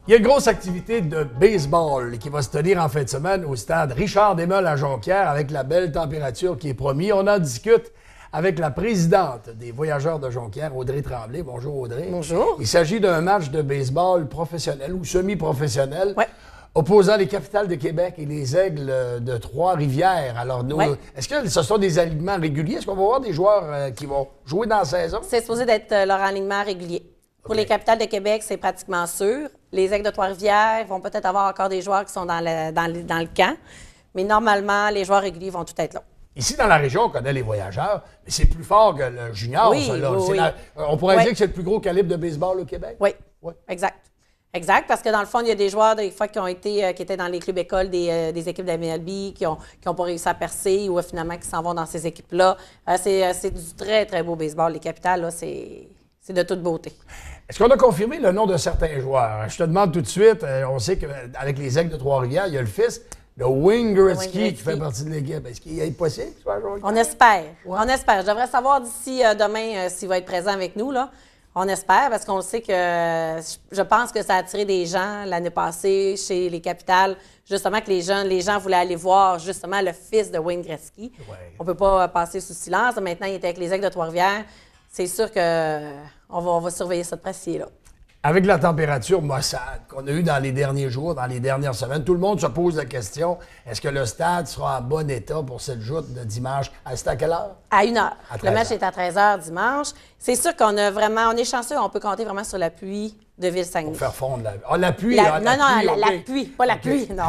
Il y a une grosse activité de baseball qui va se tenir en fin de semaine au stade Richard Desmeules à Jonquière avec la belle température qui est promise. On en discute avec la présidente des Voyageurs de Jonquière, Audrey Tremblay. Bonjour Audrey. Bonjour. Il s'agit d'un match de baseball professionnel ou semi-professionnel. Ouais. Opposant les Capitales de Québec et les Aigles de Trois-Rivières. Alors, nous, est-ce que ce sont des alignements réguliers? Est-ce qu'on va voir des joueurs qui vont jouer dans la saison? C'est supposé d'être leur alignement régulier. Pour les Capitales de Québec, c'est pratiquement sûr. Les Aigles de Trois-Rivières vont peut-être avoir encore des joueurs qui sont dans le camp. Mais normalement, les joueurs réguliers vont tout être là. Ici, dans la région, on connaît les Voyageurs, mais c'est plus fort que le junior, Oui, ça, là. oui. On pourrait dire que c'est le plus gros calibre de baseball au Québec? Oui, Oui. exact. Exact, parce que dans le fond, il y a des joueurs des fois qui étaient dans les clubs écoles des équipes de la MLB, qui ont pas réussi à percer ou finalement qui s'en vont dans ces équipes-là. C'est du très, très beau baseball. Les Capitales, là, c'est de toute beauté. Est-ce qu'on a confirmé le nom de certains joueurs? Je te demande tout de suite, on sait qu'avec les Aigles de Trois-Rivières, il y a le fils de Wayne Gretzky qui fait partie de l'équipe. Est-ce qu'il est possible qu'il soit joueur? On espère. Ouais. On espère. Je devrais savoir d'ici demain s'il va être présent avec nous, là. On espère, parce qu'on sait que je pense que ça a attiré des gens l'année passée chez les Capitales, justement que les gens voulaient aller voir justement le fils de Wayne Gretzky. Ouais. On ne peut pas passer sous silence. Maintenant, il était avec les Aigles de Trois-Rivières. C'est sûr qu'on va surveiller ça de près, là. Avec la température maussade qu'on a eue dans les derniers jours, dans les dernières semaines, tout le monde se pose la question, est-ce que le stade sera en bon état pour cette joute de dimanche? C'est à quelle heure? À 1h. Le match est à 13h dimanche. C'est sûr qu'on on est chanceux, on peut compter vraiment sur l'appui de Ville-Saguenay. Pour faire fondre l'appui. L'appui, pas la pluie, non.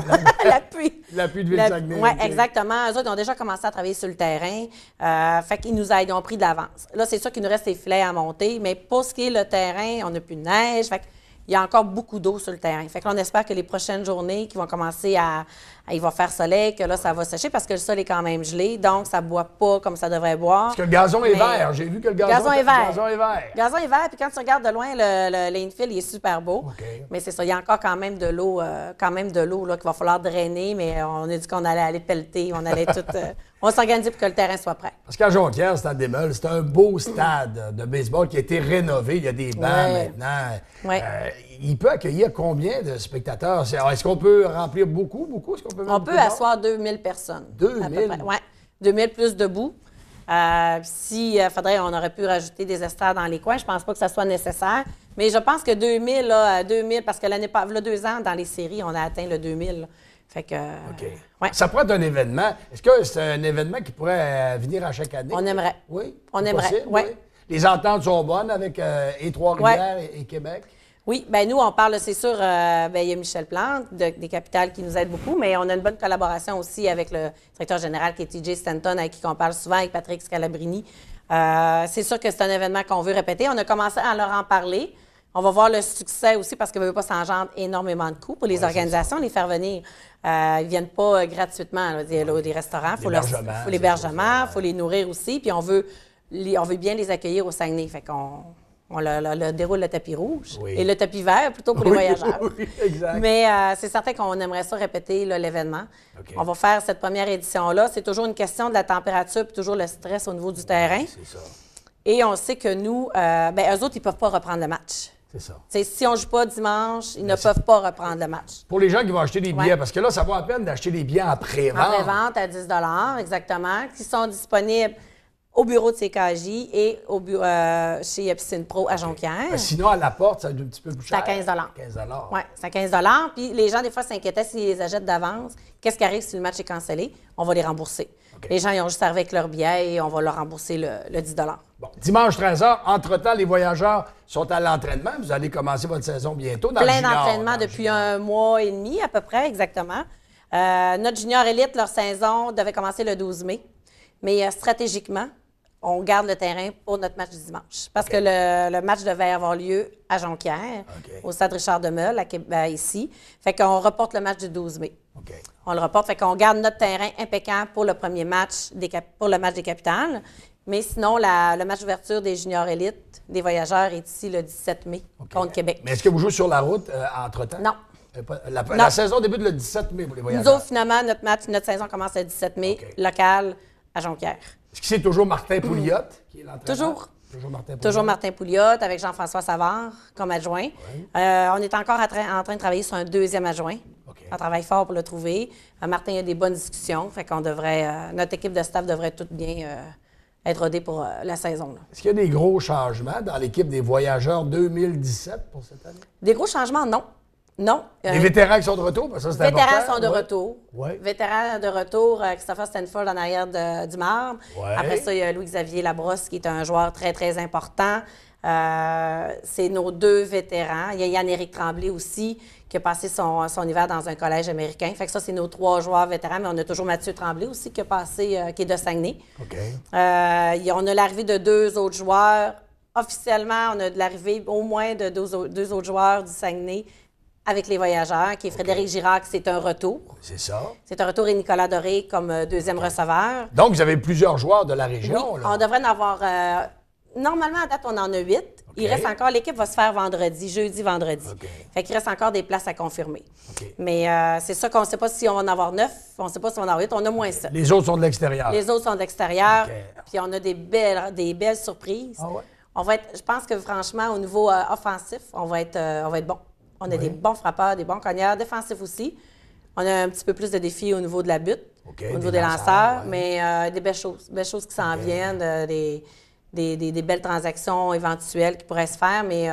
L'appui. L'appui de Ville-Saguenay. Oui, exactement. Eux autres, ils ont déjà commencé à travailler sur le terrain. Fait qu'ils nous aident, ils ont pris de l'avance. Là, c'est sûr qu'il nous reste des filets à monter, mais pour ce qui est le terrain, on n'a plus de neige. Fait qu'il y a encore beaucoup d'eau sur le terrain. Fait qu'on espère que les prochaines journées qui vont commencer il va faire soleil, que là, ça va sécher parce que le sol est quand même gelé, donc ça ne boit pas comme ça devrait boire. Parce que le gazon est vert. J'ai vu que le gazon est vert. Le gazon est vert, puis quand tu regardes de loin, le l'infield, il est super beau. Okay. Mais c'est ça, il y a encore quand même de l'eau là, qu'il va falloir drainer, mais on a dit qu'on allait aller pelleter, on allait tout... on s'organise pour que le terrain soit prêt. Parce qu'à Jonquière, le stade Desmeules, c'est un beau stade de baseball qui a été rénové. Il y a des bancs maintenant. Ouais. Il peut accueillir combien de spectateurs? Est-ce qu'on peut remplir beaucoup? On peut asseoir 2000 personnes. 2000? Oui, 2000 plus debout. On aurait pu rajouter des estrades dans les coins. Je pense pas que ça soit nécessaire. Mais je pense que 2000, parce que l'année passée, il y a 2 ans, dans les séries, on a atteint le 2000. Là. Fait que, ouais. Ça pourrait être un événement. Est-ce que c'est un événement qui pourrait venir à chaque année? On aimerait. Oui? On aimerait, oui. Les ententes sont bonnes avec et Trois-Rivières et Québec? Oui, bien nous, on parle, c'est sûr, il y a Michel Plante des Capitales qui nous aide beaucoup, mais on a une bonne collaboration aussi avec le directeur général qui est TJ Stanton, avec qui on parle souvent, avec Patrick Scalabrini. C'est sûr que c'est un événement qu'on veut répéter. On a commencé à leur en parler. On va voir le succès aussi parce que veut pas s'engendre énormément de coûts pour les organisations, les faire venir. Ils viennent pas gratuitement, là, des restaurants. Il faut l'hébergement, il faut les nourrir aussi, puis on veut bien les accueillir au Saguenay. Fait qu'on on déroule le tapis rouge et le tapis vert plutôt pour les voyageurs. Oui, exact. Mais c'est certain qu'on aimerait ça répéter l'événement. Okay. On va faire cette première édition-là. C'est toujours une question de la température puis toujours le stress au niveau du terrain. C'est ça. Et on sait que nous, eux autres, ils ne peuvent pas reprendre le match. C'est ça. Si on ne joue pas dimanche, ils ne peuvent pas reprendre le match. Pour les gens qui vont acheter des billets, parce que là, ça vaut la peine d'acheter des billets en pré-vente. En pré-vente à 10 $ exactement, qui sont disponibles au bureau de CKJ et chez Piscine Pro à Jonquière. Sinon, à la porte, ça va être un petit peu plus cher. C'est à 15 $. 15 $. Oui, c'est à 15 $. Puis les gens, des fois, s'inquiétaient s'ils les achètent d'avance. Qu'est-ce qui arrive si le match est cancellé? On va les rembourser. Okay. Les gens, ils ont juste arrivé avec leur billet et on va leur rembourser le 10 $. Bon, dimanche 13h, entre-temps, les voyageurs sont à l'entraînement. Vous allez commencer votre saison bientôt dans plein le junior. D'entraînement depuis 1 mois et demi, à peu près, exactement. Notre junior élite, leur saison devait commencer le 12 mai. Mais stratégiquement, on garde le terrain pour notre match du dimanche. Parce que le match devait avoir lieu à Jonquière, au stade Richard Desmeules, ici. Fait qu'on reporte le match du 12 mai. On le reporte, fait qu'on garde notre terrain impeccable pour le premier match, pour le match des Capitales. Mais sinon, le match d'ouverture des juniors élites, des voyageurs, est ici le 17 mai contre Québec. Mais est-ce que vous jouez sur la route entre-temps? Non. La saison débute le 17 mai pour les voyageurs. Nous autres, finalement, notre saison commence le 17 mai, local, à Jonquière. Est-ce que c'est toujours Martin Pouliot qui est l'entraîneur? Toujours. Toujours Martin Pouliot. Toujours Martin Pouliot, avec Jean-François Savard comme adjoint. Oui. On est encore en train de travailler sur un deuxième adjoint. OK. On travaille fort pour le trouver. Martin a des bonnes discussions, fait qu'on devrait, notre équipe de staff devrait tout bien être rodée pour la saison. Là. Est-ce qu'il y a des gros changements dans l'équipe des Voyageurs 2017 pour cette année? Des gros changements, non. Non. Les vétérans qui sont de retour, parce que ça, c'est important. Vétérans sont de retour. Ouais. Vétérans de retour, Christopher Stanford en arrière du marbre. Ouais. Après ça, il y a Louis-Xavier Labrosse, qui est un joueur très, très important. C'est nos deux vétérans. Il y a Yann-Éric Tremblay aussi, qui a passé son hiver dans un collège américain. Fait que ça, c'est nos 3 joueurs vétérans. Mais on a toujours Mathieu Tremblay aussi, qui a passé, qui est de Saguenay. OK. On a l'arrivée de 2 autres joueurs. Officiellement, on a de l'arrivée au moins de 2 autres joueurs du Saguenay avec les Voyageurs, qui est Frédéric Girard, qui c'est un retour. C'est ça. C'est un retour et Nicolas Doré comme deuxième receveur. Donc, vous avez plusieurs joueurs de la région. Oui, là. on devrait en avoir... normalement, à date, on en a 8. Il reste encore... L'équipe va se faire jeudi, vendredi. OK. Fait qu'il reste encore des places à confirmer. OK. Mais c'est ça qu'on ne sait pas si on va en avoir 9. On ne sait pas si on va en avoir 8. On a moins ça. Les autres sont de l'extérieur. Les autres sont de l'extérieur. OK. Puis on a des belles surprises. Ah ouais? On va être... Je pense que, franchement, au niveau offensif, on va être bon. On a des bons frappeurs, des bons cogneurs, défensifs aussi. On a un petit peu plus de défis au niveau de la butte, au niveau des lanceurs, mais des belles choses qui s'en viennent, des belles transactions éventuelles qui pourraient se faire, mais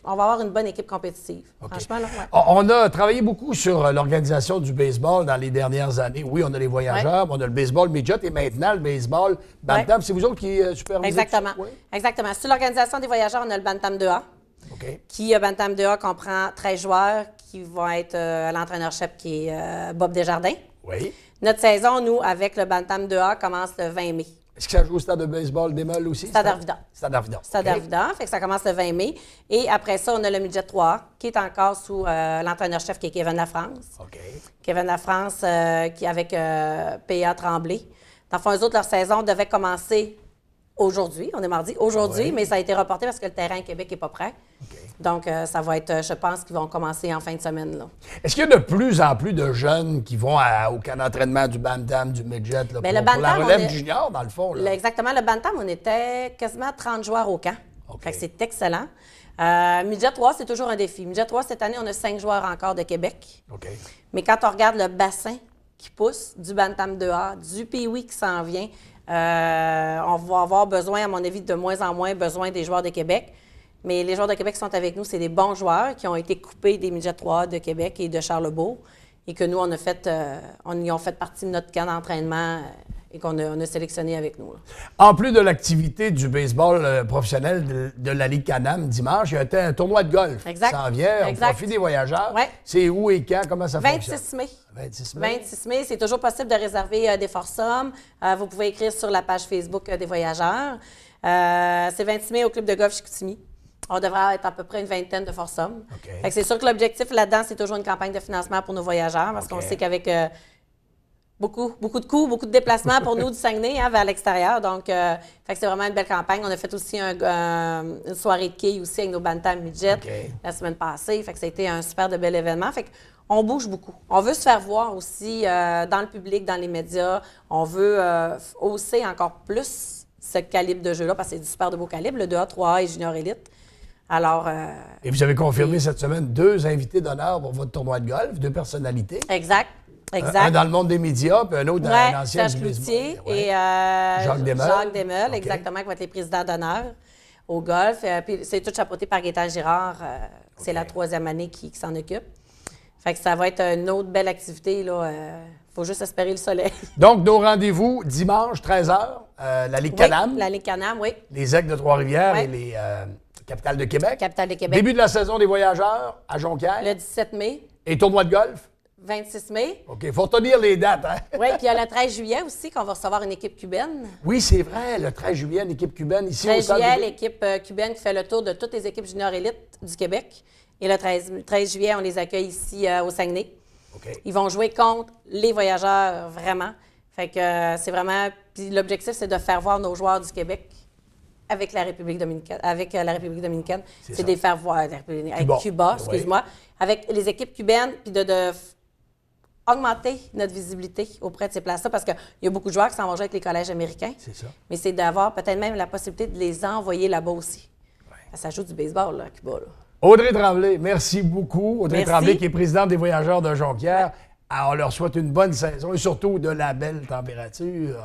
on va avoir une bonne équipe compétitive. Franchement, là, ouais. On a travaillé beaucoup sur l'organisation du baseball dans les dernières années. Oui, on a les Voyageurs, mais on a le baseball midget et maintenant le baseball bantam. C'est vous autres qui supervisez? Exactement. Oui? Exactement. Sur l'organisation des Voyageurs, on a le bantam 2A. OK. Qui, Bantam 2A, comprend 13 joueurs qui vont être l'entraîneur-chef qui est Bob Desjardins. Oui. Notre saison, nous, avec le Bantam 2A, commence le 20 mai. Est-ce que ça joue au stade de baseball des Meules aussi? Stade Arvida. Stade Arvida. Stade Arvida, fait que ça commence le 20 mai. Et après ça, on a le midget 3A, qui est encore sous l'entraîneur-chef qui est Kevin Lafrance. OK. Kevin Lafrance, qui est avec P.A. Tremblay. Dans le fond, eux autres, leur saison devait commencer aujourd'hui. On est mardi. Aujourd'hui, mais ça a été reporté parce que le terrain à Québec n'est pas prêt. OK. Donc, ça va être, je pense qu'ils vont commencer en fin de semaine. Là. Est-ce qu'il y a de plus en plus de jeunes qui vont au camp d'entraînement du bantam, du midget, là, Bien, pour la relève junior, dans le fond? Là? Exactement. Le bantam, on était quasiment 30 joueurs au camp. OK. Fait que c'est excellent. Midget 3, c'est toujours un défi. Midget 3, cette année, on a 5 joueurs encore de Québec. OK. Mais quand on regarde le bassin qui pousse, du bantam 2A, du Pee-Wee qui s'en vient, on va avoir besoin, à mon avis, de moins en moins besoin des joueurs de Québec. Mais les joueurs de Québec qui sont avec nous, c'est des bons joueurs qui ont été coupés des midget 3 de Québec et de Charlebourg et que nous, on y ont fait partie de notre camp d'entraînement et qu'on a sélectionné avec nous. Là. En plus de l'activité du baseball professionnel de la Ligue Can-Am dimanche, il y a un tournoi de golf Exact. qui s'en vient. Exact. On profite des Voyageurs. Ouais. C'est où et quand? Comment ça 26 fonctionne? mai. 26 mai. 26 mai, c'est toujours possible de réserver des foursomes. Vous pouvez écrire sur la page Facebook des Voyageurs. C'est 26 mai au club de golf Chicoutimi. On devrait être à peu près une vingtaine de foursomes. OK. Fait que c'est sûr que l'objectif là-dedans, c'est toujours une campagne de financement pour nos voyageurs parce qu'on sait qu'avec beaucoup de coûts, beaucoup de déplacements pour nous du Saguenay vers l'extérieur. Donc, fait que c'est vraiment une belle campagne. On a fait aussi une soirée de quilles aussi avec nos bantam midget la semaine passée. Fait que ça a été un super de bel événement. Fait qu'on bouge beaucoup. On veut se faire voir aussi dans le public, dans les médias. On veut hausser encore plus ce calibre de jeu-là parce que c'est du super de beau calibre, le 2A, 3A et Junior Elite. Alors, et vous avez confirmé cette semaine 2 invités d'honneur pour votre tournoi de golf, 2 personnalités. Exact. Un dans le monde des médias, puis un autre dans l'ancien Serge du Cloutier baseball. et Jacques Desmeules. Jacques Desmeules, exactement, qui va être les présidents d'honneur au golf. Puis c'est tout chapeauté par Gaétan Girard. C'est la 3e année qui s'en occupe. Fait que ça va être une autre belle activité. Il faut juste espérer le soleil. Donc, nos rendez-vous dimanche, 13h, la Ligue Can-Am. La Ligue Can-Am, oui. Les Aigles de Trois-Rivières et les Capitales de Québec. Capitale de Québec. Début de la saison des Voyageurs à Jonquière. Le 17 mai. Et tournoi de golf. 26 mai. OK, il faut retenir les dates. Hein? Oui, puis il y a le 13 juillet aussi qu'on va recevoir une équipe cubaine. Oui, c'est vrai, le 13 juillet, une équipe cubaine ici 13 au Stade juillet, de... l'équipe cubaine qui fait le tour de toutes les équipes junior élites du Québec. Et le 13 juillet, on les accueille ici au Saguenay. OK. Ils vont jouer contre les Voyageurs, vraiment. Fait que c'est vraiment... Puis l'objectif, c'est de faire voir nos joueurs du Québec avec la République dominicaine. C'est de les faire voir avec Cuba, excuse-moi. Avec les équipes cubaines, puis de augmenter notre visibilité auprès de ces places-là, parce qu'il y a beaucoup de joueurs qui s'en vont jouer avec les collèges américains. C'est ça. Mais c'est d'avoir peut-être même la possibilité de les envoyer là-bas aussi. Ouais. Ça joue du baseball, là, à Cuba, là. Audrey Tremblay, merci beaucoup. Audrey Merci. Tremblay, qui est présidente des Voyageurs de Jonquière. Alors, on leur souhaite une bonne saison et surtout de la belle température.